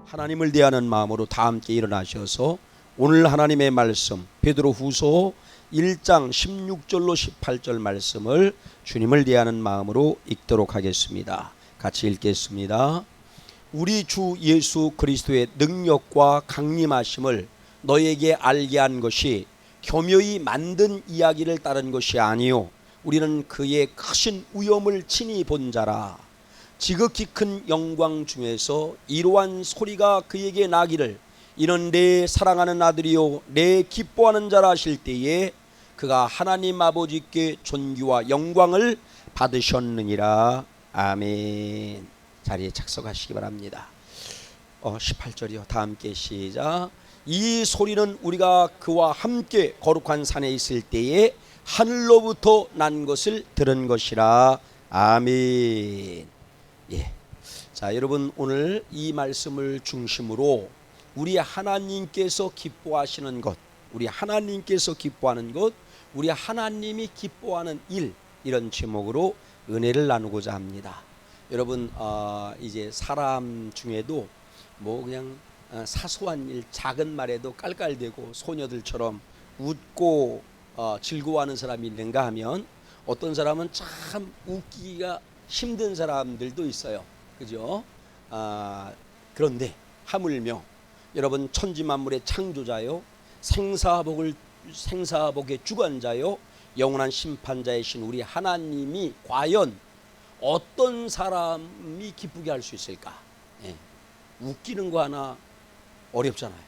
하나님을 대하는 마음으로 다 함께 일어나셔서 오늘 하나님의 말씀 베드로후서 1장 16절로 18절 말씀을 주님을 대하는 마음으로 읽도록 하겠습니다. 같이 읽겠습니다. 우리 주 예수 그리스도의 능력과 강림하심을 너에게 알게 한 것이 교묘히 만든 이야기를 따른 것이 아니요 우리는 그의 크신 위엄을 친히 본 자라. 지극히 큰 영광 중에서 이러한 소리가 그에게 나기를 이는 내 사랑하는 아들이요 내 기뻐하는 자라 하실 때에 그가 하나님 아버지께 존귀와 영광을 받으셨느니라. 아멘. 자리에 착석하시기 바랍니다. 18절이요. 다 함께 시작. 이 소리는 우리가 그와 함께 거룩한 산에 있을 때에 하늘로부터 난 것을 들은 것이라. 아멘. 예. 자, 여러분 오늘 이 말씀을 중심으로 우리 하나님께서 기뻐하시는 것, 우리 하나님께서 기뻐하는 것, 우리 하나님이 기뻐하는 일, 이런 제목으로 은혜를 나누고자 합니다. 여러분 이제 사람 중에도 뭐 그냥 사소한 일, 작은 말에도 깔깔대고 소녀들처럼 웃고 즐거워하는 사람이 있는가 하면 어떤 사람은 참 웃기기가 힘든 사람들도 있어요. 그죠? 그런데 하물며 여러분 천지만물의 창조자요 생사복의 주관자요 영원한 심판자이신 우리 하나님이 과연 어떤 사람이 기쁘게 할 수 있을까? 예. 웃기는 거 하나 어렵잖아요.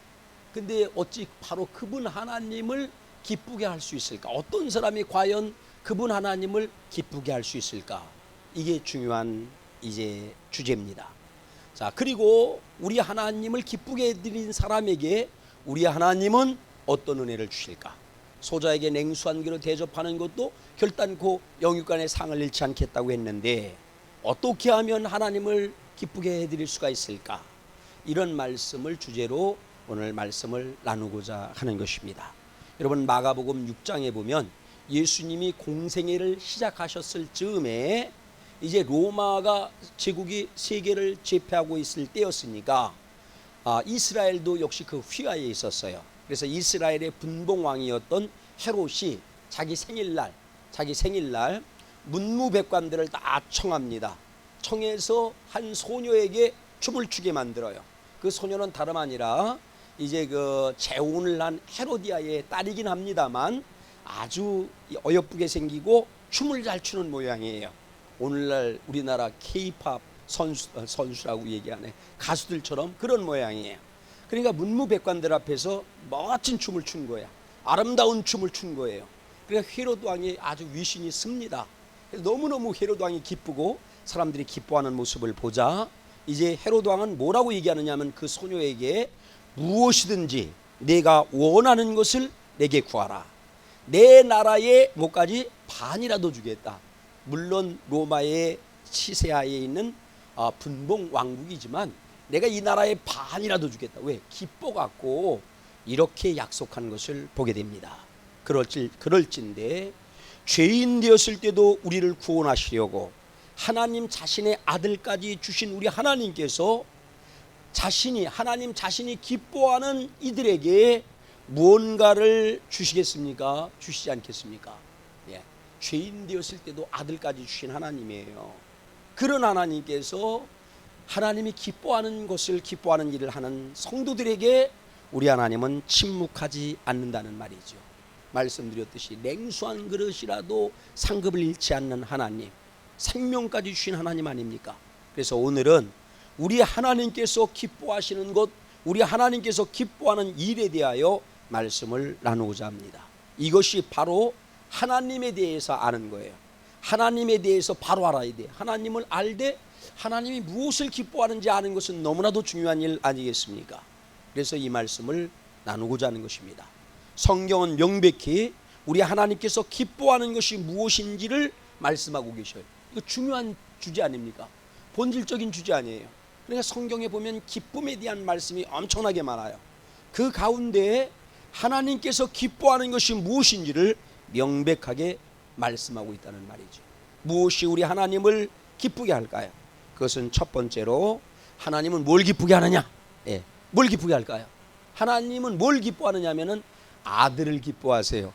근데 어찌 바로 그분 하나님을 기쁘게 할 수 있을까? 어떤 사람이 과연 그분 하나님을 기쁘게 할 수 있을까? 이게 중요한 이제 주제입니다. 자, 그리고 우리 하나님을 기쁘게 해드린 사람에게 우리 하나님은 어떤 은혜를 주실까? 소자에게 냉수 한 그릇 대접하는 것도 결단코 영육간의 상을 잃지 않겠다고 했는데 어떻게 하면 하나님을 기쁘게 해드릴 수가 있을까? 이런 말씀을 주제로 오늘 말씀을 나누고자 하는 것입니다. 여러분 마가복음 6장에 보면 예수님이 공생애를 시작하셨을 즈음에 이제 로마가 제국이 세계를 제패하고 있을 때였으니까 이스라엘도 역시 그 휘하에 있었어요. 그래서 이스라엘의 분봉왕이었던 헤롯이 자기 생일날 문무백관들을 다 청합니다. 청해서 한 소녀에게 춤을 추게 만들어요. 그 소녀는 다름 아니라 이제 그 재혼을 한 헤로디아의 딸이긴 합니다만 아주 어여쁘게 생기고 춤을 잘 추는 모양이에요. 오늘날 우리나라 K-팝 선수라고 얘기하네. 가수들처럼 그런 모양이에요. 그러니까 문무백관들 앞에서 멋진 춤을 춘 거야. 아름다운 춤을 춘 거예요. 그러니까 헤롯 왕이 아주 위신이 씁니다. 너무너무 헤롯 왕이 기쁘고 사람들이 기뻐하는 모습을 보자 이제 헤롯 왕은 뭐라고 얘기하느냐면 그 소녀에게 무엇이든지 내가 원하는 것을 내게 구하라. 내 나라의 뭐까지 반이라도 주겠다. 물론 로마의 치세하에 있는 분봉 왕국이지만 내가 이 나라의 반이라도 주겠다. 왜? 기뻐갖고 이렇게 약속한 것을 보게 됩니다. 그럴진데 죄인 되었을 때도 우리를 구원하시려고 하나님 자신의 아들까지 주신 우리 하나님께서 하나님 자신이 기뻐하는 이들에게 무언가를 주시겠습니까? 주시지 않겠습니까? 예. 죄인 되었을 때도 아들까지 주신 하나님이에요. 그런 하나님께서 하나님이 기뻐하는 것을 기뻐하는 일을 하는 성도들에게 우리 하나님은 침묵하지 않는다는 말이죠. 말씀드렸듯이 냉수 한 그릇이라도 상급을 잃지 않는 하나님, 생명까지 주신 하나님 아닙니까? 그래서 오늘은 우리 하나님께서 기뻐하시는 것, 우리 하나님께서 기뻐하는 일에 대하여 말씀을 나누고자 합니다. 이것이 바로 하나님에 대해서 아는 거예요. 하나님에 대해서 바로 알아야 돼. 하나님을 알되 하나님이 무엇을 기뻐하는지 아는 것은 너무나도 중요한 일 아니겠습니까? 그래서 이 말씀을 나누고자 하는 것입니다. 성경은 명백히 우리 하나님께서 기뻐하는 것이 무엇인지를 말씀하고 계셔요. 이거 중요한 주제 아닙니까? 본질적인 주제 아니에요. 그러니까 성경에 보면 기쁨에 대한 말씀이 엄청나게 많아요. 그 가운데 하나님께서 기뻐하는 것이 무엇인지를 명백하게 말씀하고 있다는 말이죠. 무엇이 우리 하나님을 기쁘게 할까요? 그것은 첫 번째로 하나님은 뭘 기쁘게 하느냐? 예, 뭘 기쁘게 할까요? 하나님은 뭘 기뻐하느냐면은 아들을 기뻐하세요.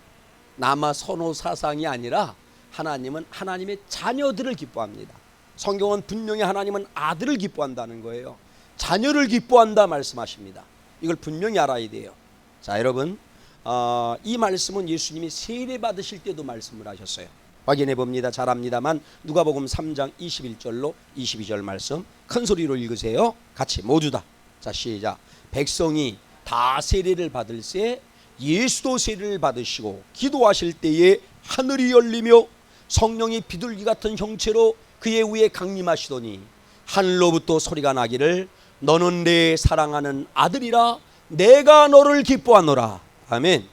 남아 선호 사상이 아니라 하나님은 하나님의 자녀들을 기뻐합니다. 성경은 분명히 하나님은 아들을 기뻐한다는 거예요. 자녀를 기뻐한다 말씀하십니다. 이걸 분명히 알아야 돼요. 자, 여러분, 이 말씀은 예수님이 세례 받으실 때도 말씀을 하셨어요. 확인해 봅니다. 잘합니다만 누가복음 3장 21절로 22절 말씀 큰 소리로 읽으세요. 같이 모두 다. 자, 시작. 백성이 다 세례를 받을새 예수도 세례를 받으시고 기도하실 때에 하늘이 열리며 성령이 비둘기 같은 형체로 그의 위에 강림하시더니 하늘로부터 소리가 나기를 너는 내 사랑하는 아들이라 내가 너를 기뻐하노라. 아멘.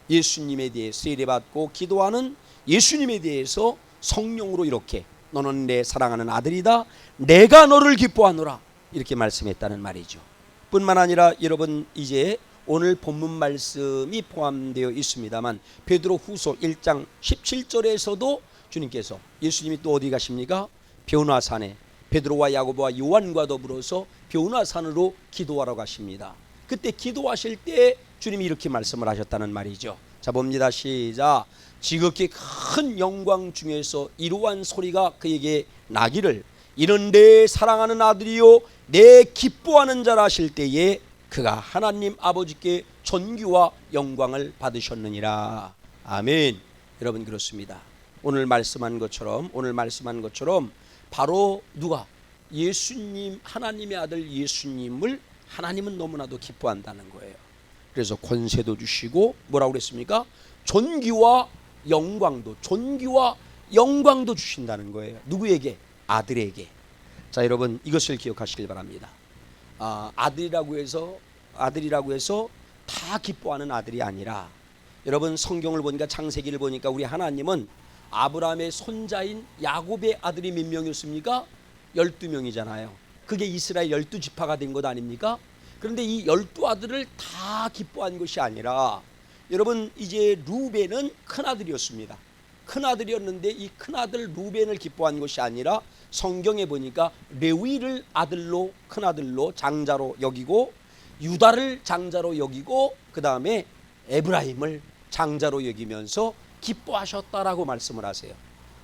예수님에 대해 세례받고 기도하는 예수님에 대해서 성령으로 이렇게 너는 내 사랑하는 아들이다 내가 너를 기뻐하노라 이렇게 말씀했다는 말이죠. 뿐만 아니라 여러분 이제 오늘 본문 말씀이 포함되어 있습니다만 베드로 후서 1장 17절에서도 주님께서 예수님이 또 어디 가십니까? 변화산에 베드로와 야고보와 요한과 더불어서 변화산으로 기도하러 가십니다. 그때 기도하실 때 주님이 이렇게 말씀을 하셨다는 말이죠. 자, 봅니다. 시작. 지극히 큰 영광 중에서 이러한 소리가 그에게 나기를 이는 내 사랑하는 아들이요 내 기뻐하는 자라 하실 때에 그가 하나님 아버지께 존귀와 영광을 받으셨느니라. 아멘. 여러분 그렇습니다. 오늘 말씀한 것처럼 바로 누가 예수님 하나님의 아들 예수님을 하나님은 너무나도 기뻐한다는 거예요. 그래서 권세도 주시고 뭐라고 그랬습니까? 존귀와 영광도 주신다는 거예요. 누구에게? 아들에게. 자, 여러분 이것을 기억하시길 바랍니다. 아들이라고 해서 다 기뻐하는 아들이 아니라 여러분 성경을 보니까 창세기를 보니까 우리 하나님은 아브라함의 손자인 야곱의 아들이 몇 명이었습니까? 12명이잖아요. 그게 이스라엘 12지파가 된 것 아닙니까? 그런데 이 12아들을 다 기뻐한 것이 아니라 여러분 이제 루벤은 큰아들이었습니다. 큰아들이었는데 이 큰아들 루벤을 기뻐한 것이 아니라 성경에 보니까 레위를 아들로 큰아들로 장자로 여기고 유다를 장자로 여기고 그 다음에 에브라임을 장자로 여기면서 기뻐하셨다라고 말씀을 하세요.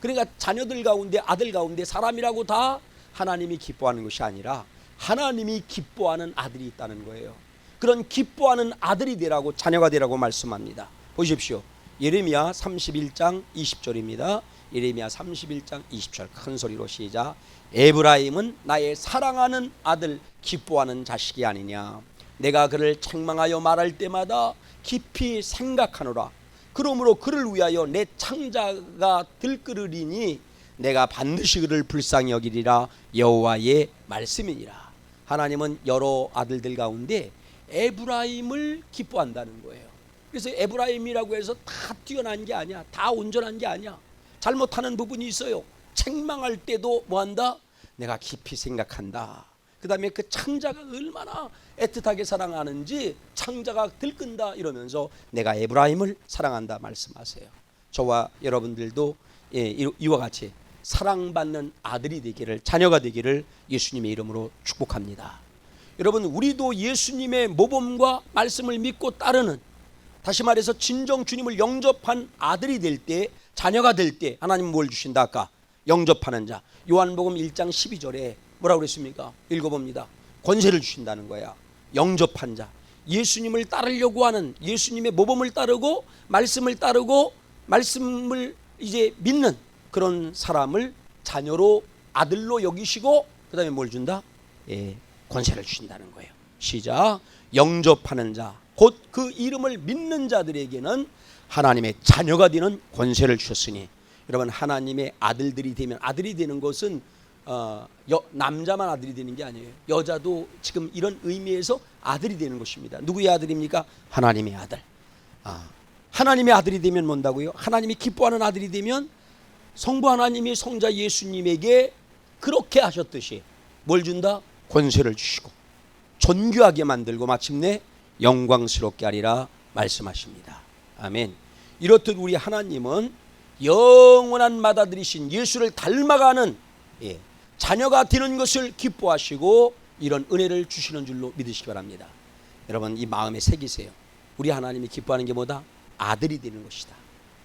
그러니까 자녀들 가운데 아들 가운데 사람이라고 다 하나님이 기뻐하는 것이 아니라 하나님이 기뻐하는 아들이 있다는 거예요. 그런 기뻐하는 아들이 되라고 자녀가 되라고 말씀합니다. 보십시오. 예레미야 31장 20절입니다. 예레미야 31장 20절 큰 소리로 시작. 에브라임은 나의 사랑하는 아들 기뻐하는 자식이 아니냐. 내가 그를 책망하여 말할 때마다 깊이 생각하노라. 그러므로 그를 위하여 내 창자가 들끓으리니 내가 반드시 그를 불쌍히 여기리라. 여호와의 말씀이니라. 하나님은 여러 아들들 가운데 에브라임을 기뻐한다는 거예요. 그래서 에브라임이라고 해서 다 뛰어난 게 아니야. 다 온전한 게 아니야. 잘못하는 부분이 있어요. 책망할 때도 뭐한다? 내가 깊이 생각한다. 그 다음에 그 창자가 얼마나 애틋하게 사랑하는지 창자가 들끈다 이러면서 내가 에브라임을 사랑한다 말씀하세요. 저와 여러분들도 이와 같이 사랑받는 아들이 되기를 자녀가 되기를 예수님의 이름으로 축복합니다. 여러분 우리도 예수님의 모범과 말씀을 믿고 따르는 다시 말해서 진정 주님을 영접한 아들이 될 때 자녀가 될 때 하나님은 뭘 주신다 아까? 영접하는 자. 요한복음 1장 12절에 뭐라고 그랬습니까? 읽어봅니다. 권세를 주신다는 거야. 영접한 자. 예수님을 따르려고 하는 예수님의 모범을 따르고 말씀을 이제 믿는 그런 사람을 자녀로 아들로 여기시고 그 다음에 뭘 준다? 권세를 주신다는 거예요. 시작. 영접하는 자. 곧 그 이름을 믿는 자들에게는 하나님의 자녀가 되는 권세를 주셨으니 여러분 하나님의 아들들이 되면 아들이 되는 것은 남자만 아들이 되는 게 아니에요. 여자도 지금 이런 의미에서 아들이 되는 것입니다. 누구의 아들입니까? 하나님의 아들. 하나님의 아들이 되면 뭔다고요? 하나님이 기뻐하는 아들이 되면 성부 하나님이 성자 예수님에게 그렇게 하셨듯이 뭘 준다? 권세를 주시고 존귀하게 만들고 마침내 영광스럽게 하리라 말씀하십니다. 아멘. 이렇듯 우리 하나님은 영원한 맏아들이신 예수를 닮아가는 자녀가 되는 것을 기뻐하시고 이런 은혜를 주시는 줄로 믿으시기 바랍니다. 여러분 이 마음에 새기세요. 우리 하나님이 기뻐하는 게 뭐다? 아들이 되는 것이다.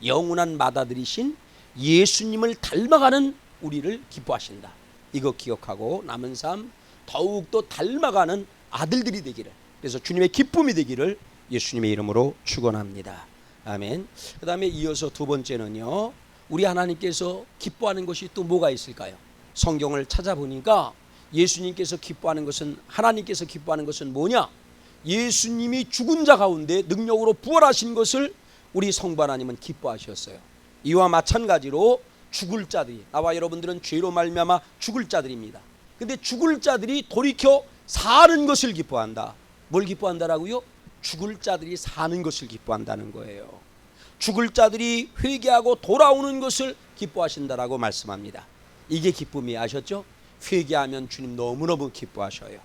영원한 맏아들이신 예수님을 닮아가는 우리를 기뻐하신다. 이거 기억하고 남은 삶 더욱더 닮아가는 아들들이 되기를, 그래서 주님의 기쁨이 되기를 예수님의 이름으로 축원합니다. 아멘. 그 다음에 이어서 두 번째는요, 우리 하나님께서 기뻐하는 것이 또 뭐가 있을까요? 성경을 찾아보니까 예수님께서 기뻐하는 것은, 하나님께서 기뻐하는 것은 뭐냐? 예수님이 죽은 자 가운데 능력으로 부활하신 것을 우리 성부 하나님은 기뻐하셨어요. 이와 마찬가지로 죽을 자들이, 나와 여러분들은 죄로 말미암아 죽을 자들입니다. 근데 죽을 자들이 돌이켜 사는 것을 기뻐한다. 뭘 기뻐한다라고요? 죽을 자들이 사는 것을 기뻐한다는 거예요. 죽을 자들이 회개하고 돌아오는 것을 기뻐하신다라고 말씀합니다. 이게 기쁨이, 아셨죠? 회개하면 주님 너무너무 기뻐하셔요.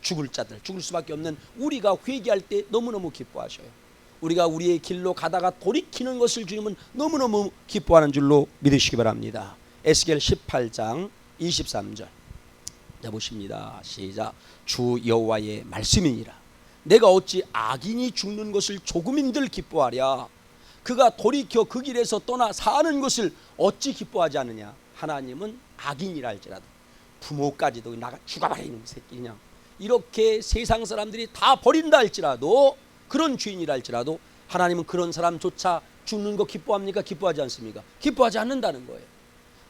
죽을 자들, 죽을 수밖에 없는 우리가 회개할 때 너무너무 기뻐하셔요. 우리가 우리의 길로 가다가 돌이키는 것을 주님은 너무너무 기뻐하는 줄로 믿으시기 바랍니다. 에스겔 18장 23절. 자 보십니다. 시작. 주 여호와의 말씀이니라. 내가 어찌 악인이 죽는 것을 조금인들 기뻐하랴. 그가 돌이켜 그 길에서 떠나 사는 것을 어찌 기뻐하지 않느냐. 하나님은 악인이라 할지라도, 부모까지도 나가 죽어버려 이놈 새끼, 그냥 이렇게 세상 사람들이 다 버린다 할지라도, 그런 죄인이라 할지라도 하나님은 그런 사람조차 죽는 거 기뻐합니까? 기뻐하지 않습니까? 기뻐하지 않는다는 거예요.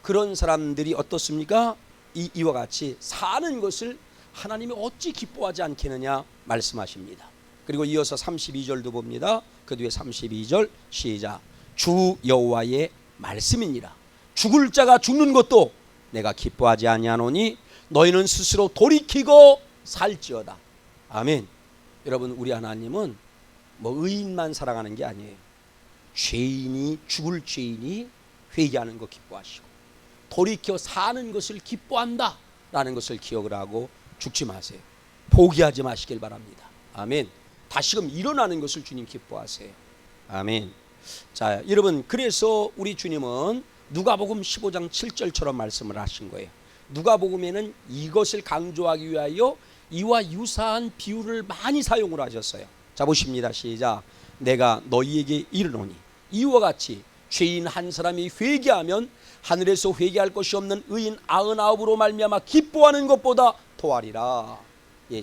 그런 사람들이 어떻습니까? 이와 같이 사는 것을 하나님이 어찌 기뻐하지 않겠느냐 말씀하십니다. 그리고 이어서 32절도 봅니다. 그 뒤에 32절 시작. 주 여호와의 말씀이니라. 죽을 자가 죽는 것도 내가 기뻐하지 아니하노니 너희는 스스로 돌이키고 살지어다. 아멘. 여러분 우리 하나님은 뭐 의인만 사랑하는 게 아니에요. 죄인이, 죽을 죄인이 회개하는 거 기뻐하시고 돌이켜 사는 것을 기뻐한다 라는 것을 기억을 하고 죽지 마세요. 포기하지 마시길 바랍니다. 아멘. 다시금 일어나는 것을 주님 기뻐하세요. 아멘. 자 여러분, 그래서 우리 주님은 누가복음 15장 7절처럼 말씀을 하신 거예요. 누가복음에는 이것을 강조하기 위하여 이와 유사한 비유를 많이 사용을 하셨어요. 자 보십니다. 시작. 내가 너희에게 이르노니 이와 같이 죄인 한 사람이 회개하면 하늘에서 회개할 것이 없는 의인 99으로 말미암아 기뻐하는 것보다 더하리라.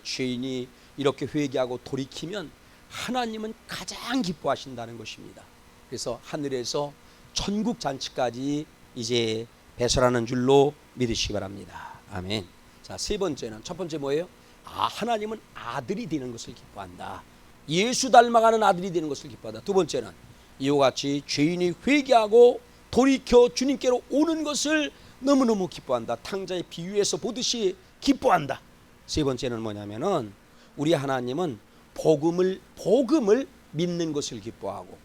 죄인이 이렇게 회개하고 돌이키면 하나님은 가장 기뻐하신다는 것입니다. 그래서 하늘에서 천국 잔치까지 이제 배설하는 줄로 믿으시기 바랍니다. 아멘. 자, 세 번째는, 첫 번째 뭐예요? 하나님은 아들이 되는 것을 기뻐한다. 예수 닮아가는 아들이 되는 것을 기뻐한다. 두 번째는 이와 같이 죄인이 회개하고 돌이켜 주님께로 오는 것을 너무너무 기뻐한다. 탕자의 비유에서 보듯이 기뻐한다. 세 번째는 뭐냐면은 우리 하나님은 복음을 믿는 것을 기뻐하고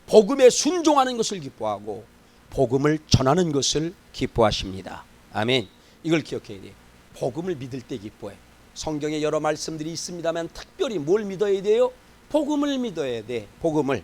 복음에 순종하는 것을 기뻐하고 복음을 전하는 것을 기뻐하십니다. 아멘. 이걸 기억해야 돼요. 복음을 믿을 때 기뻐해. 성경에 여러 말씀들이 있습니다만 특별히 뭘 믿어야 돼요? 복음을 믿어야 돼. 복음을.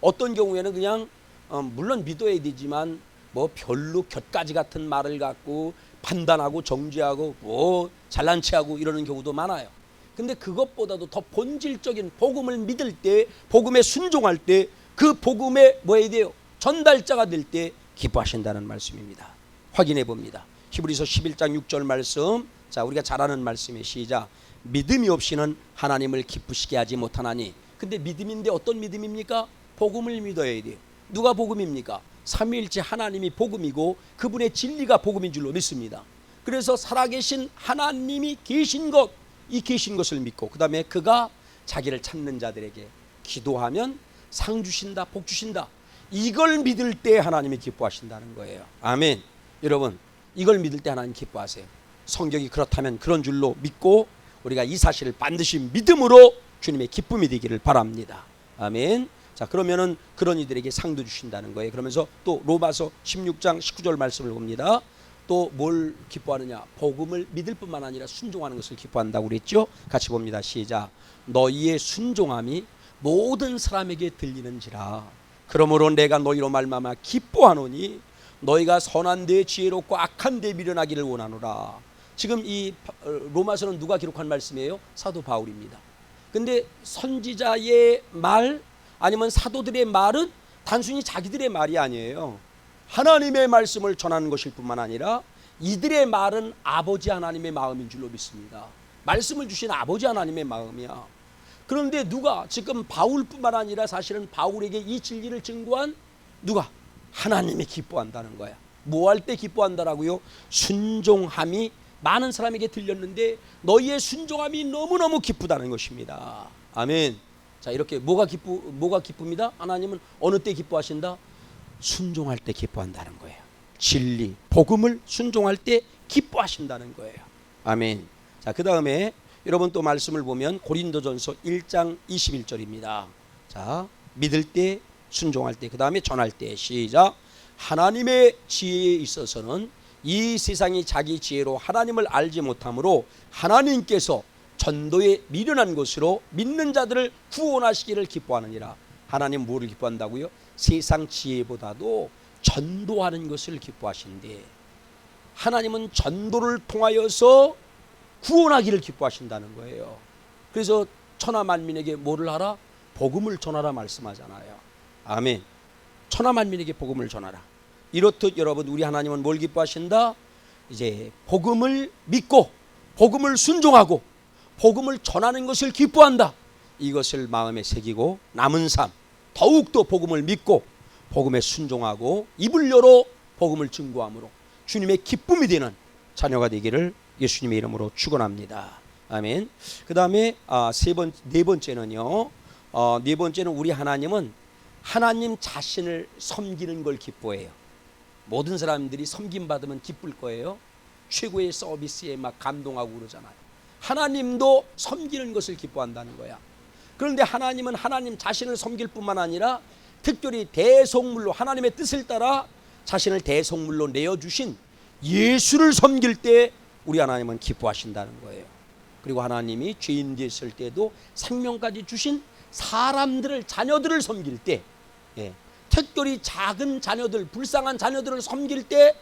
어떤 경우에는 그냥 물론 믿어야 되지만 뭐 별로 곁가지 같은 말을 갖고 판단하고 정죄하고 뭐 잘난 체하고 이러는 경우도 많아요. 근데 그것보다도 더 본질적인 복음을 믿을 때, 복음에 순종할 때, 그 복음에 뭐 해야 돼요? 전달자가 될 때 기뻐하신다는 말씀입니다. 확인해 봅니다. 히브리서 11장 6절 말씀. 자, 우리가 잘 아는 말씀의 시작. 믿음이 없이는 하나님을 기쁘시게 하지 못하나니. 근데 믿음인데 어떤 믿음입니까? 복음을 믿어야 돼요. 누가 복음입니까? 삼위일체 하나님이 복음이고 그분의 진리가 복음인 줄로 믿습니다. 그래서 살아계신 하나님이 계신 것, 이 계신 것을 믿고 그 다음에 그가 자기를 찾는 자들에게 기도하면 상 주신다, 복 주신다. 이걸 믿을 때 하나님이 기뻐하신다는 거예요. 아멘. 여러분, 이걸 믿을 때 하나님 기뻐하세요. 성경이 그렇다면 그런 줄로 믿고 우리가 이 사실을 반드시 믿음으로 주님의 기쁨이 되기를 바랍니다. 아멘. 자, 그러면은 그런 이들에게 상도 주신다는 거예요. 그러면서 또 로마서 16장 19절 말씀을 봅니다. 또 뭘 기뻐하느냐? 복음을 믿을 뿐만 아니라 순종하는 것을 기뻐한다고 그랬죠. 같이 봅니다. 시작. 너희의 순종함이 모든 사람에게 들리는지라. 그러므로 내가 너희로 말미암아 기뻐하노니 너희가 선한 데 지혜롭고 악한 데 미련하기를 원하노라. 지금 이 로마서는 누가 기록한 말씀이에요? 사도 바울입니다. 근데 선지자의 말 아니면 사도들의 말은 단순히 자기들의 말이 아니에요. 하나님의 말씀을 전하는 것일 뿐만 아니라 이들의 말은 아버지 하나님의 마음인 줄로 믿습니다. 말씀을 주신 아버지 하나님의 마음이야. 그런데 누가 지금 바울뿐만 아니라 사실은 바울에게 이 진리를 증거한 누가? 하나님이 기뻐한다는 거야. 뭐 할 때 기뻐한다라고요? 순종함이 많은 사람에게 들렸는데 너희의 순종함이 너무너무 기쁘다는 것입니다. 아멘. 자, 이렇게 뭐가 기쁩니다? 하나님은 어느 때 기뻐하신다? 순종할 때 기뻐한다는 거예요. 진리, 복음을 순종할 때 기뻐하신다는 거예요. 아멘. 자, 그 다음에 여러분 또 말씀을 보면 고린도전서 1장 21절입니다. 자, 믿을 때, 순종할 때, 그 다음에 전할 때. 시작. 하나님의 지혜에 있어서는 이 세상이 자기 지혜로 하나님을 알지 못하므로 하나님께서 전도에 미련한 것으로 믿는 자들을 구원하시기를 기뻐하느니라. 하나님 뭐를 기뻐한다고요? 세상 지혜보다도 전도하는 것을 기뻐하신대. 하나님은 전도를 통하여서 구원하기를 기뻐하신다는 거예요. 그래서 천하 만민에게 뭐를 하라? 복음을 전하라 말씀하잖아요. 아멘. 천하 만민에게 복음을 전하라. 이렇듯 여러분 우리 하나님은 뭘 기뻐하신다? 이제 복음을 믿고 복음을 순종하고 복음을 전하는 것을 기뻐한다. 이것을 마음에 새기고 남은 삶 더욱더 복음을 믿고 복음에 순종하고 입을 열어 복음을 증거함으로 주님의 기쁨이 되는 자녀가 되기를 예수님의 이름으로 축원합니다. 아멘. 그 다음에 네 번째는요. 네 번째는 우리 하나님은 하나님 자신을 섬기는 걸 기뻐해요. 모든 사람들이 섬김 받으면 기쁠 거예요. 최고의 서비스에 막 감동하고 그러잖아요. 하나님도 섬기는 것을 기뻐한다는 거야. 그런데 하나님은 하나님 자신을 섬길 뿐만 아니라 특별히 대속물로 하나님의 뜻을 따라 자신을 대속물로 내어주신 예수를 섬길 때 우리 하나님은 기뻐하신다는 거예요. 그리고 하나님이 죄인 됐을 때도 생명까지 주신 사람들을 자녀들을 섬길 때 특별히 작은 자녀들 불쌍한 자녀들을 섬길 때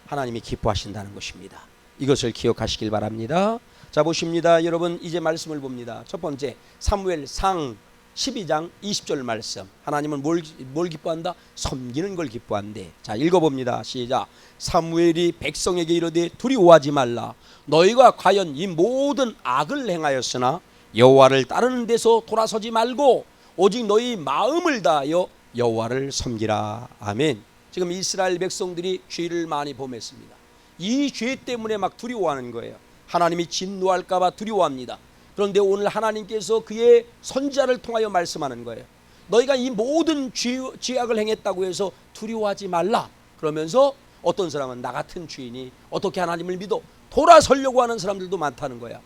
하나님이 기뻐하신다는 것입니다. 이것을 기억하시길 바랍니다. 자 보십니다. 여러분 이제 말씀을 봅니다. 첫 번째 사무엘상 12장 20절 말씀. 하나님은 뭘 기뻐한다? 섬기는 걸 기뻐한대. 자 읽어봅니다. 시작. 사무엘이 백성에게 이르되 두려워하지 말라. 너희가 과연 이 모든 악을 행하였으나 여호와를 따르는 데서 돌아서지 말고 오직 너희 마음을 다하여 여호와를 섬기라. 아멘. 지금 이스라엘 백성들이 죄를 많이 범했습니다. 이 죄 때문에 막 두려워하는 거예요. 하나님이 진노할까 봐 두려워합니다. 그런데 오늘 하나님께서 그의 선지자를 통하여 말씀하는 거예요. 너희가 이 모든 죄악을 행했다고 해서 두려워하지 말라. 그러면서 어떤 사람은 나 같은 죄인이 어떻게 하나님을 믿어 돌아서려고 하는 사람들도 많다는 거야.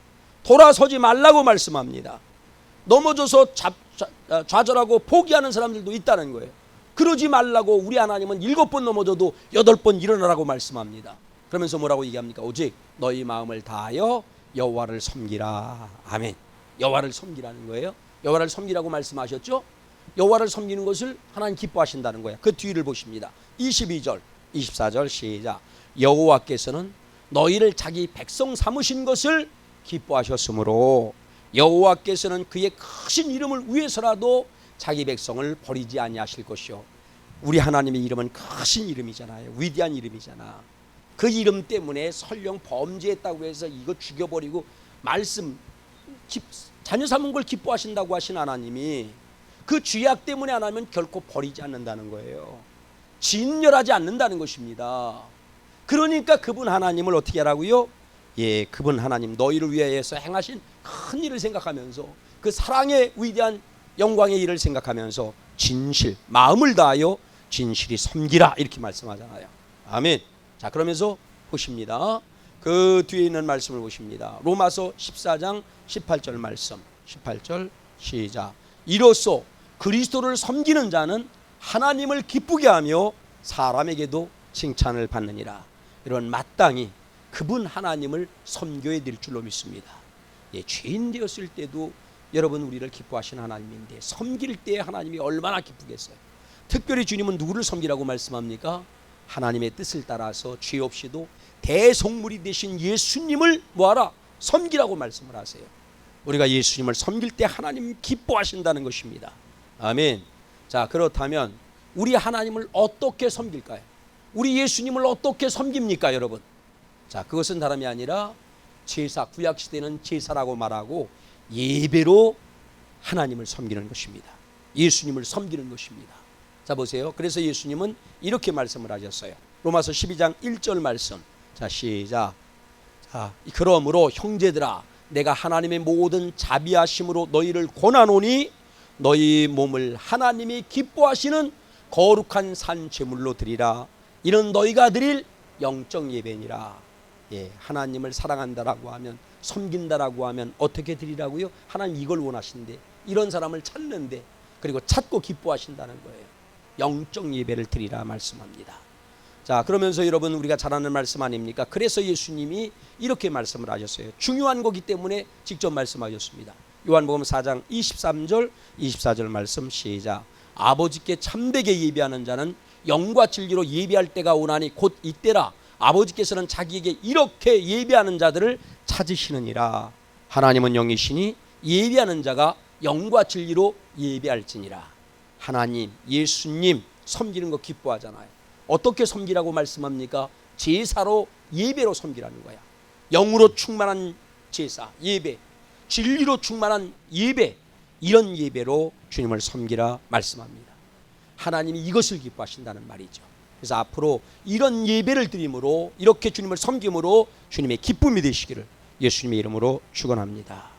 돌아서지 말라고 말씀합니다. 넘어져서 좌절하고 포기하는 사람들도 있다는 거예요. 그러지 말라고 우리 하나님은 7번 넘어져도 8번 일어나라고 말씀합니다. 그러면서 뭐라고 얘기합니까? 오직 너희 마음을 다하여 여호와를 섬기라. 아멘. 여호와를 섬기라는 거예요. 여호와를 섬기라고 말씀하셨죠? 여호와를 섬기는 것을 하나님 기뻐하신다는 거예요. 그 뒤를 보십니다. 22절 24절 시작. 여호와께서는 너희를 자기 백성 삼으신 것을 기뻐하셨으므로 여호와께서는 그의 크신 이름을 위해서라도 자기 백성을 버리지 아니하실 것이요. 우리 하나님의 이름은 크신 이름이잖아요. 위대한 이름이잖아. 그 이름 때문에 설령 범죄했다고 해서 이거 죽여버리고 자녀 삼은 걸 기뻐하신다고 하신 하나님이 그 죄악 때문에 하나님은 결코 버리지 않는다는 거예요. 진멸하지 않는다는 것입니다. 그러니까 그분 하나님을 어떻게 하라고요? 그분 하나님 너희를 위하여서 행하신 큰 일을 생각하면서 그 사랑의 위대한 영광의 일을 생각하면서 진실 마음을 다하여 진실이 섬기라 이렇게 말씀하잖아요. 아멘. 자 그러면서 보십니다. 그 뒤에 있는 말씀을 보십니다. 로마서 14장 18절 말씀 18절 시작. 이로써 그리스도를 섬기는 자는 하나님을 기쁘게 하며 사람에게도 칭찬을 받느니라. 이런 마땅히 그분 하나님을 섬겨야 될 줄로 믿습니다. 죄인 되었을 때도 여러분 우리를 기뻐하신 하나님인데 섬길 때 하나님이 얼마나 기쁘겠어요. 특별히 주님은 누구를 섬기라고 말씀합니까? 하나님의 뜻을 따라서 죄 없이도 대속물이 되신 예수님을 뭐하라? 섬기라고 말씀을 하세요. 우리가 예수님을 섬길 때 하나님 기뻐하신다는 것입니다. 아멘. 자, 그렇다면 우리 하나님을 어떻게 섬길까요? 우리 예수님을 어떻게 섬깁니까, 여러분? 자, 그것은 다름이 아니라 제사, 구약시대는 제사라고 말하고 예배로 하나님을 섬기는 것입니다. 예수님을 섬기는 것입니다. 자, 보세요. 그래서 예수님은 이렇게 말씀을 하셨어요. 로마서 12장 1절 말씀. 자, 시작. 자, 그러므로 형제들아, 내가 하나님의 모든 자비하심으로 너희를 권하노니 너희 몸을 하나님이 기뻐하시는 거룩한 산 제물로 드리라. 이는 너희가 드릴 영적 예배니라. 예, 하나님을 사랑한다라고 하면, 섬긴다라고 하면 어떻게 드리라고요? 하나님 이걸 원하신대. 이런 사람을 찾는데, 그리고 찾고 기뻐하신다는 거예요. 영적 예배를 드리라 말씀합니다. 자, 그러면서 여러분, 우리가 잘 아는 말씀 아닙니까? 그래서 예수님이 이렇게 말씀을 하셨어요. 중요한 거기 때문에 직접 말씀하셨습니다. 요한복음 4장 23절 24절 말씀 시작. 아버지께 참되게 예배하는 자는 영과 진리로 예배할 때가 오나니 곧 이때라. 아버지께서는 자기에게 이렇게 예배하는 자들을 찾으시느니라. 하나님은 영이시니 예배하는 자가 영과 진리로 예배할지니라. 하나님, 예수님 섬기는 거 기뻐하잖아요. 어떻게 섬기라고 말씀합니까? 제사로, 예배로 섬기라는 거야. 영으로 충만한 제사, 예배, 진리로 충만한 예배, 이런 예배로 주님을 섬기라 말씀합니다. 하나님이 이것을 기뻐하신다는 말이죠. 그래서 앞으로 이런 예배를 드림으로, 이렇게 주님을 섬김으로 주님의 기쁨이 되시기를 예수님의 이름으로 축원합니다.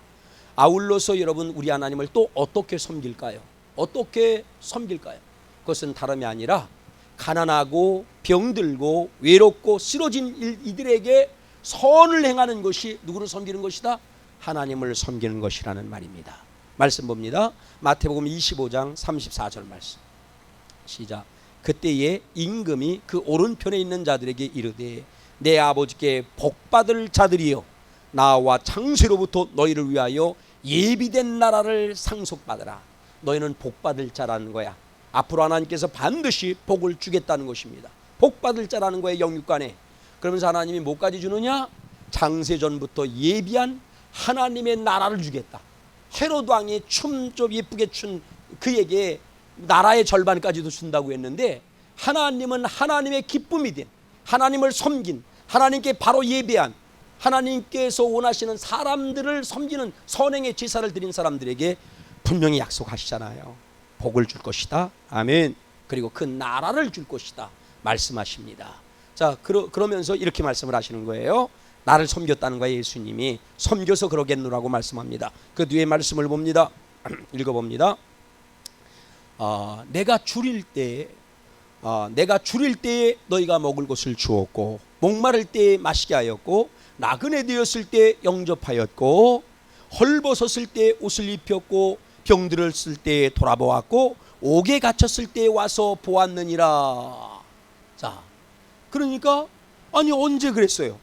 아울러서 여러분, 우리 하나님을 또 어떻게 섬길까요? 어떻게 섬길까요? 그것은 다름이 아니라 가난하고 병들고 외롭고 쓰러진 이들에게 선을 행하는 것이 누구를 섬기는 것이다? 하나님을 섬기는 것이라는 말입니다. 말씀 봅니다. 마태복음 25장 34절 말씀 시작. 그때에 임금이 그 오른편에 있는 자들에게 이르되 내 아버지께 복받을 자들이여, 나와 창세로부터 너희를 위하여 예비된 나라를 상속받으라. 너희는 복받을 자라는 거야. 앞으로 하나님께서 반드시 복을 주겠다는 것입니다. 복받을 자라는 거예요, 영육간에. 그러면서 하나님이 뭐까지 주느냐? 창세전부터 예비한 하나님의 나라를 주겠다. 헤로드 왕이 춤 좀 예쁘게 춘 그에게 나라의 절반까지도 준다고 했는데, 하나님은 하나님의 기쁨이 된, 하나님을 섬긴, 하나님께 바로 예배한, 하나님께서 원하시는 사람들을 섬기는 선행의 제사를 드린 사람들에게 분명히 약속하시잖아요. 복을 줄 것이다. 아멘. 그리고 그 나라를 줄 것이다 말씀하십니다. 자, 그러면서 이렇게 말씀을 하시는 거예요. 나를 섬겼다는 거예요. 예수님이 섬겨서 그러겠노라고 말씀합니다. 그 뒤에 말씀을 봅니다. 읽어봅니다. 내가 줄일 때에 너희가 먹을 것을 주었고, 목마를 때에 마시게 하였고, 나그네 되었을 때 영접하였고, 헐벗었을 때 옷을 입혔고, 병들었을 때 돌아보았고, 옥에 갇혔을 때 와서 보았느니라. 자, 그러니까 아니 언제 그랬어요?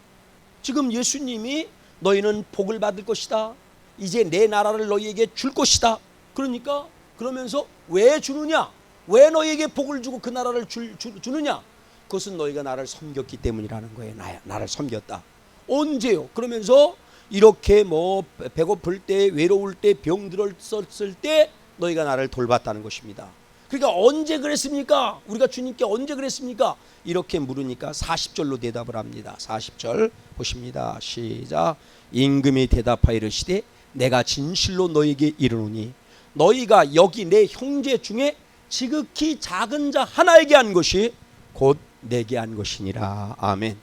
지금 예수님이 너희는 복을 받을 것이다, 이제 내 나라를 너희에게 줄 것이다. 그러니까 그러면서 왜 주느냐? 왜 너희에게 복을 주고 그 나라를 주느냐? 그것은 너희가 나를 섬겼기 때문이라는 거예요. 나를 섬겼다. 언제요? 그러면서 이렇게 뭐 배고플 때, 외로울 때, 병들었을 때 너희가 나를 돌봤다는 것입니다. 그러니까 언제 그랬습니까? 우리가 주님께 언제 그랬습니까? 이렇게 물으니까 40절로 대답을 합니다. 40절 보십니다. 시작. 임금이 대답하여 이르시되 내가 진실로 너희에게 이르노니 너희가 여기 내 형제 중에 지극히 작은 자 하나에게 한 것이 곧 내게 한 것이니라. 아멘.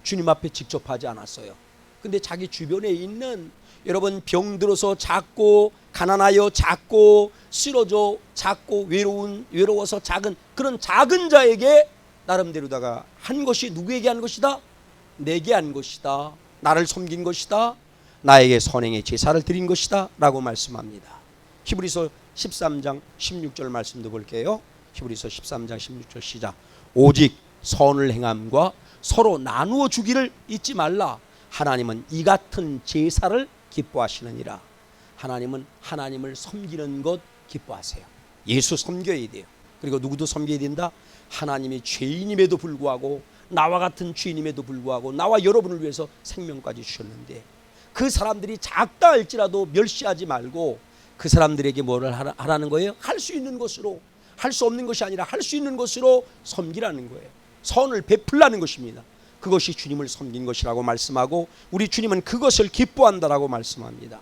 주님 앞에 직접 하지 않았어요. 근데 자기 주변에 있는 여러분, 병들어서 작고 가난하여 작고 쓰러져 작고 외로워서 작은 그런 작은 자에게 나름대로다가 한 것이 누구에게 한 것이다? 내게 한 것이다. 나를 섬긴 것이다. 나에게 선행의 제사를 드린 것이다 라고 말씀합니다. 히브리서 13장 16절 말씀도 볼게요. 히브리서 13장 16절 시작. 오직 선을 행함과 서로 나누어 주기를 잊지 말라. 하나님은 이 같은 제사를 기뻐하시느니라. 하나님은 하나님을 섬기는 것 기뻐하세요. 예수 섬겨야 돼요. 그리고 누구도 섬겨야 된다? 하나님이 죄인임에도 불구하고, 나와 같은 죄인임에도 불구하고 나와 여러분을 위해서 생명까지 주셨는데, 그 사람들이 작다 할지라도 멸시하지 말고 그 사람들에게 뭐를 하라는 거예요? 할 수 있는 것으로, 할 수 없는 것이 아니라 할 수 있는 것으로 섬기라는 거예요. 선을 베풀라는 것입니다. 그것이 주님을 섬긴 것이라고 말씀하고, 우리 주님은 그것을 기뻐한다라고 말씀합니다.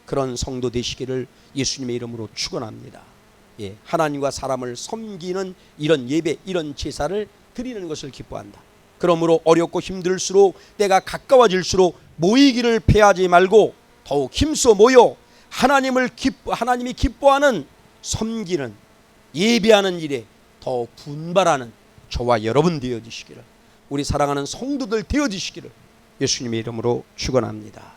그런 성도 되시기를 예수님의 이름으로 축원합니다. 예, 하나님과 사람을 섬기는 이런 예배, 이런 제사를 드리는 것을 기뻐한다. 그러므로 어렵고 힘들수록, 때가 가까워질수록 모이기를 패하지 말고 더욱 힘써 모여 하나님이 기뻐하는 섬기는, 예배하는 일에 더욱 분발하는 저와 여러분 되어지시기를, 우리 사랑하는 성도들 되어지시기를 예수님의 이름으로 축원합니다.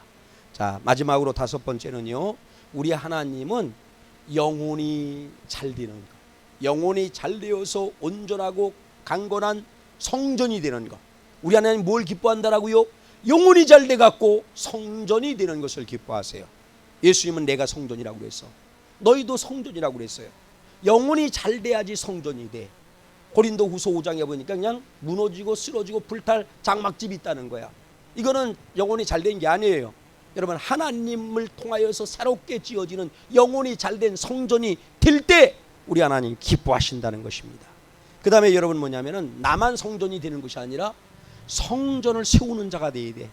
자, 마지막으로 다섯 번째는요, 우리 하나님은 영혼이 잘 되는 것, 영혼이 잘 되어서 온전하고 강건한 성전이 되는 것. 우리 하나님 뭘 기뻐한다라고요? 영혼이 잘 돼갖고 성전이 되는 것을 기뻐하세요. 예수님은 내가 성전이라고 그랬어. 너희도 성전이라고 그랬어요. 영혼이 잘 돼야지 성전이 돼. 고린도 후서 5장에 보니까 그냥 무너지고 쓰러지고 불탈 장막집이 있다는 거야. 이거는 영혼이 잘 된 게 아니에요. 여러분, 하나님을 통하여서 새롭게 지어지는 영혼이 잘된 성전이 될 때 우리 하나님 기뻐하신다는 것입니다. 그 다음에 여러분 뭐냐면은, 나만 성전이 되는 것이 아니라 성전을 세우는 자가 되어야 돼.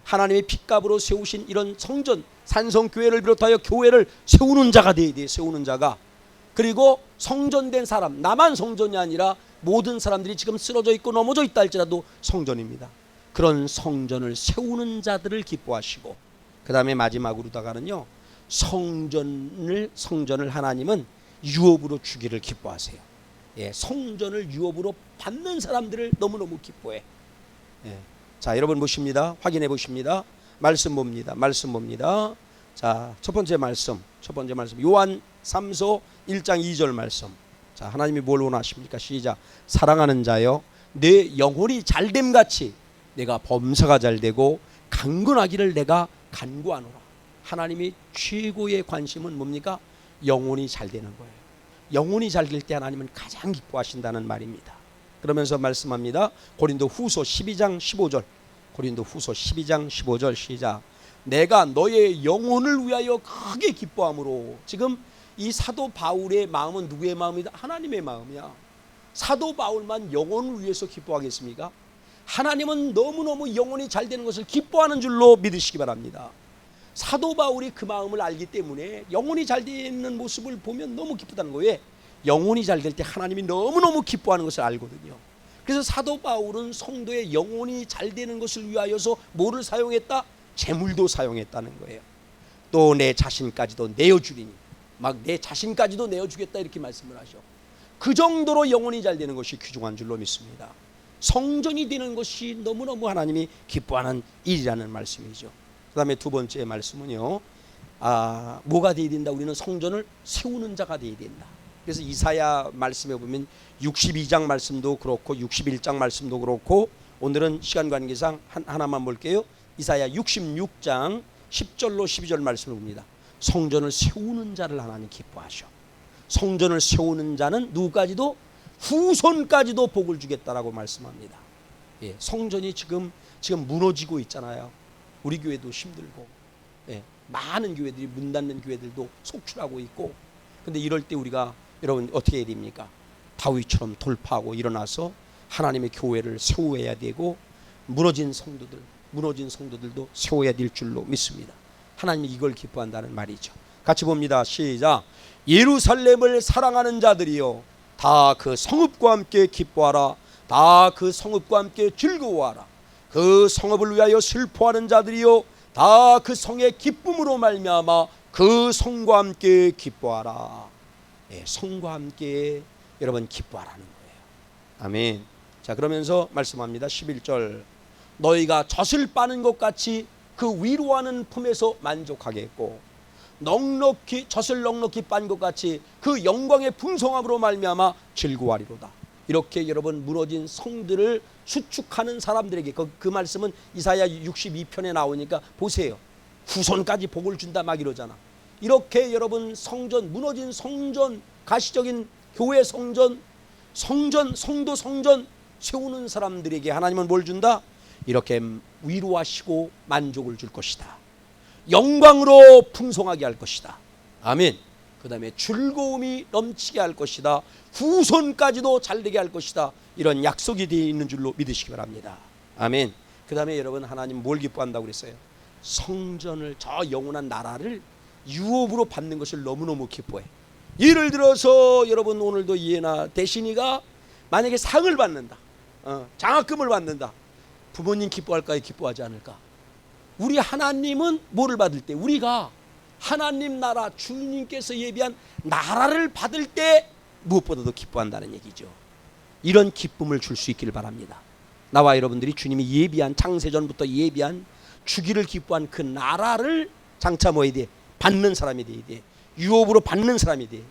하나님의 핏값으로 세우신 이런 성전, 산성교회를 비롯하여 교회를 세우는 자가 되어야 돼. 세우는 자가. 그리고 성전된 사람, 나만 성전이 아니라 모든 사람들이 지금 쓰러져 있고 넘어져 있다 할지라도 성전입니다. 그런 성전을 세우는 자들을 기뻐하시고, 그 다음에 마지막으로다가는요, 성전을 하나님은 유업으로 주기를 기뻐하세요. 예, 성전을 유업으로 받는 사람들을 너무너무 기뻐해. 예. 자, 여러분 보십니다. 확인해 보십니다. 말씀 봅니다. 자, 첫 번째 말씀 요한 3서 1장 2절 말씀. 자, 하나님이 뭘 원하십니까? 시작. 사랑하는 자여, 내 영혼이 잘됨 같이 내가 범사가 잘되고 강건하기를 내가 간구하노라. 하나님이 최고의 관심은 뭡니까? 영혼이 잘 되는 거예요. 영혼이 잘 될 때 하나님은 가장 기뻐하신다는 말입니다. 그러면서 말씀합니다. 고린도 후서 12장 15절. 고린도 후서 12장 15절 시작. 내가 너의 영혼을 위하여 크게 기뻐함으로. 지금 이 사도 바울의 마음은 누구의 마음이다? 하나님의 마음이야. 사도 바울만 영혼을 위해서 기뻐하겠습니까? 하나님은 너무너무 영혼이 잘 되는 것을 기뻐하는 줄로 믿으시기 바랍니다. 사도 바울이 그 마음을 알기 때문에 영혼이 잘 되는 모습을 보면 너무 기쁘다는 거예요. 영혼이 잘 될 때 하나님이 너무너무 기뻐하는 것을 알거든요. 그래서 사도 바울은 성도의 영혼이 잘 되는 것을 위하여서 뭐를 사용했다? 재물도 사용했다는 거예요. 또 내 자신까지도 내어주리니, 막 내 자신까지도 내어주겠다 이렇게 말씀을 하셔. 그 정도로 영혼이 잘 되는 것이 귀중한 줄로 믿습니다. 성전이 되는 것이 너무너무 하나님이 기뻐하는 일이라는 말씀이죠. 그 다음에 두 번째 말씀은요, 뭐가 되어야 된다? 우리는 성전을 세우는 자가 되어야 된다. 그래서 이사야 말씀에 보면 62장 말씀도 그렇고 61장 말씀도 그렇고, 오늘은 시간 관계상 하나만 볼게요. 이사야 66장 10절로 12절 말씀을 봅니다. 성전을 세우는 자를 하나님 기뻐하셔. 성전을 세우는 자는 누구까지도, 후손까지도 복을 주겠다라고 말씀합니다. 예, 성전이 지금 무너지고 있잖아요. 우리 교회도 힘들고, 예, 많은 교회들이 문 닫는 교회들도 속출하고 있고. 근데 이럴 때 우리가 여러분 어떻게 해야 됩니까? 다윗처럼 돌파하고 일어나서 하나님의 교회를 세워야 되고, 무너진 성도들도 세워야 될 줄로 믿습니다. 하나님이 이걸 기뻐한다는 말이죠. 같이 봅니다. 시작. 예루살렘을 사랑하는 자들이여, 다 그 성읍과 함께 기뻐하라. 다 그 성읍과 함께 즐거워하라. 그 성읍을 위하여 슬퍼하는 자들이여, 다 그 성의 기쁨으로 말미암아 그 성과 함께 기뻐하라. 예, 성과 함께 여러분 기뻐하라는 거예요. 아멘. 자, 그러면서 말씀합니다. 11절. 너희가 젖을 빠는 것 같이 그 위로하는 품에서 만족하겠고, 젖을 넉넉히 빤 것 같이 그 영광의 풍성함으로 말미암아 즐거워하리로다. 이렇게 여러분 무너진 성들을 수축하는 사람들에게, 그 말씀은 이사야 62편에 나오니까 보세요. 후손까지 복을 준다 막 이러잖아. 이렇게 여러분 성전, 무너진 성전, 가시적인 교회 성전, 성도 성전 세우는 사람들에게 하나님은 뭘 준다? 이렇게 위로하시고 만족을 줄 것이다. 영광으로 풍성하게 할 것이다. 아멘. 그 다음에 즐거움이 넘치게 할 것이다. 후손까지도 잘되게 할 것이다. 이런 약속이 되어 있는 줄로 믿으시기 바랍니다. 아멘. 그 다음에 여러분, 하나님 뭘 기뻐한다고 그랬어요? 성전을, 저 영원한 나라를 유업으로 받는 것을 너무너무 기뻐해. 예를 들어서 여러분, 오늘도 이해나 대신이가 만약에 상을 받는다, 장학금을 받는다, 부모님 기뻐할까요? 기뻐하지 않을까? 우리 하나님은 뭐를 받을 때? 우리가 하나님 나라, 주님께서 예비한 나라를 받을 때 무엇보다도 기뻐한다는 얘기죠. 이런 기쁨을 줄 수 있기를 바랍니다. 나와 여러분들이 주님이 예비한, 창세전부터 예비한, 주기를 기뻐한 그 나라를 장차 뭐 해야 돼? 받는 사람이 돼야 돼. 유업으로 받는 사람이 돼야 돼.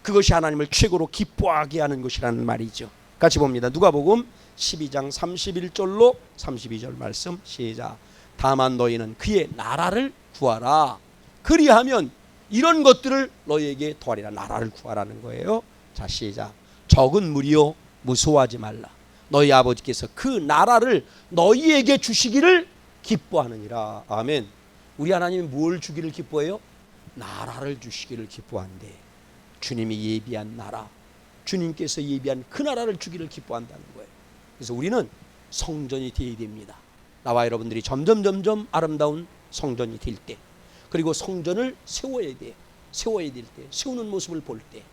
그것이 하나님을 최고로 기뻐하게 하는 것이라는 말이죠. 같이 봅니다. 누가복음 12장 31절로 32절 말씀 시작. 다만 너희는 그의 나라를 구하라. 그리하면 이런 것들을 너희에게 더하리라. 나라를 구하라는 거예요. 자, 시작. 적은 무리요 무서워하지 말라. 너희 아버지께서 그 나라를 너희에게 주시기를 기뻐하느니라. 아멘. 우리 하나님이 뭘 주기를 기뻐해요? 나라를 주시기를 기뻐한대. 주님이 예비한 나라, 주님께서 예비한 그 나라를 주기를 기뻐한다는 거예요. 그래서 우리는 성전이 되어야 됩니다. 나와 여러분들이 점점 아름다운 성전이 될 때, 그리고 성전을 세워야 돼. 세워야 될 때, 세우는 모습을 볼 때,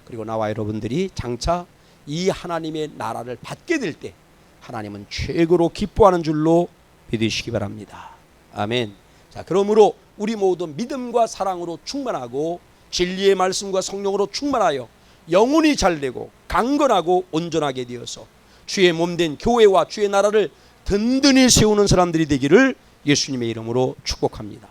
그리고 나와 여러분들이 장차 이 하나님의 나라를 받게 될 때 하나님은 최고로 기뻐하는 줄로 믿으시기 바랍니다. 아멘. 자, 그러므로 우리 모두 믿음과 사랑으로 충만하고 진리의 말씀과 성령으로 충만하여 영혼이 잘되고 강건하고 온전하게 되어서 주의 몸된 교회와 주의 나라를 든든히 세우는 사람들이 되기를 예수님의 이름으로 축복합니다.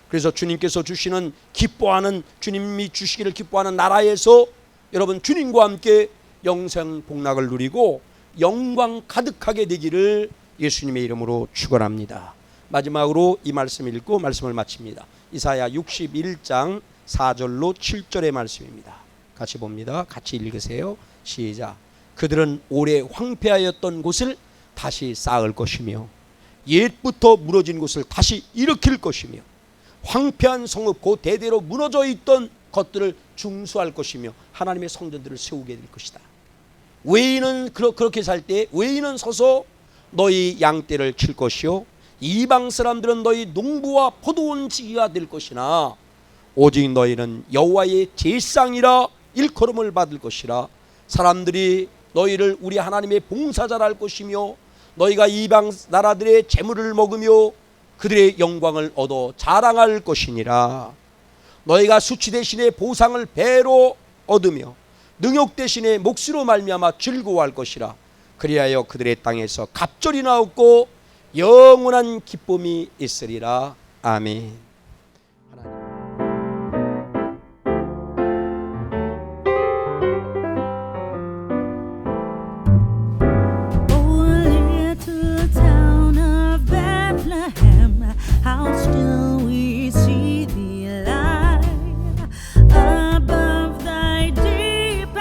그래서 주님께서 주시는, 기뻐하는, 주님이 주시기를 기뻐하는 나라에서 여러분 주님과 함께 영생 복락을 누리고 영광 가득하게 되기를 예수님의 이름으로 축원합니다. 마지막으로 이 말씀 읽고 말씀을 마칩니다. 이사야 61장 4절로 7절의 말씀입니다. 같이 봅니다. 같이 읽으세요. 시작. 그들은 오래 황폐하였던 곳을 다시 쌓을 것이며 옛부터 무너진 곳을 다시 일으킬 것이며 황폐한 성읍, 그 대대로 무너져 있던 것들을 중수할 것이며 하나님의 성전들을 세우게 될 것이다. 외인은 그렇게 살 때 외인은 서서 너희 양떼를 칠 것이요 이방 사람들은 너희 농부와 포도원 지기가 될 것이나 오직 너희는 여호와의 제상이라 일컬음을 받을 것이라. 사람들이 너희를 우리 하나님의 봉사자라 할 것이며 너희가 이방 나라들의 재물을 먹으며 그들의 영광을 얻어 자랑할 것이니라. 너희가 수치 대신에 보상을 배로 얻으며 능욕 대신에 몫으로 말미암아 즐거워할 것이라. 그리하여 그들의 땅에서 갑절이 나옵고 영원한 기쁨이 있으리라. 아멘.